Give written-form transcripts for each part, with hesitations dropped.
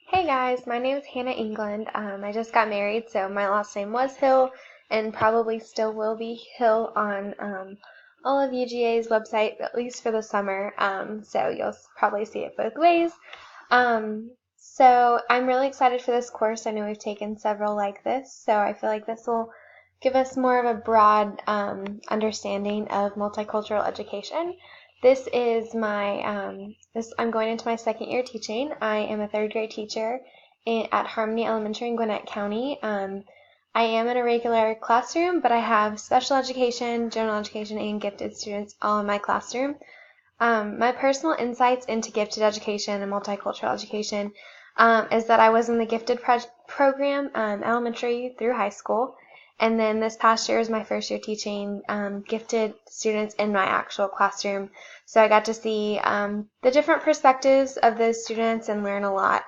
Hey guys, my name is Hannah England. I just got married, so my last name was Hill and probably still will be Hill on all of UGA's website, at least for the summer. So you'll probably see it both ways. So I'm really excited for this course. I know we've taken several like this, so I feel like this will give us more of a broad understanding of multicultural education. This is I'm going into my second year teaching. I am a third grade teacher at Harmony Elementary in Gwinnett County. I am in a regular classroom, but I have special education, general education, and gifted students all in my classroom. My personal insights into gifted education and multicultural education is that I was in the gifted program elementary through high school. And then this past year was my first year teaching gifted students in my actual classroom. So I got to see the different perspectives of those students and learn a lot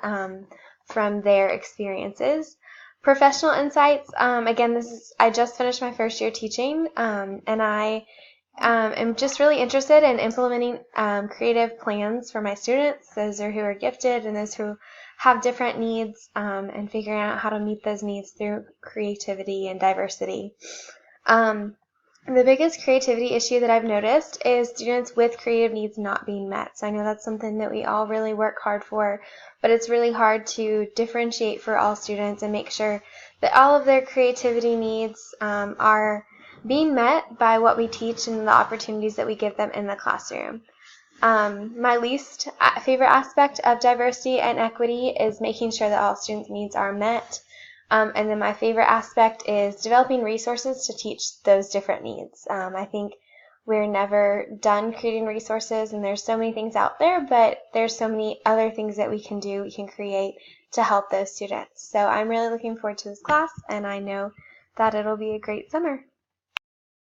from their experiences. Professional insights, again, I just finished my first year teaching, and I am just really interested in implementing creative plans for my students, those who are gifted and those who have different needs, and figuring out how to meet those needs through creativity and diversity. The biggest creativity issue that I've noticed is students with creative needs not being met. So I know that's something that we all really work hard for, but it's really hard to differentiate for all students and make sure that all of their creativity needs are being met by what we teach and the opportunities that we give them in the classroom. My least favorite aspect of diversity and equity is making sure that all students' needs are met. And then my favorite aspect is developing resources to teach those different needs. I think we're never done creating resources, and there's so many things out there, but there's so many other things that we can create to help those students. So I'm really looking forward to this class, and I know that it'll be a great summer.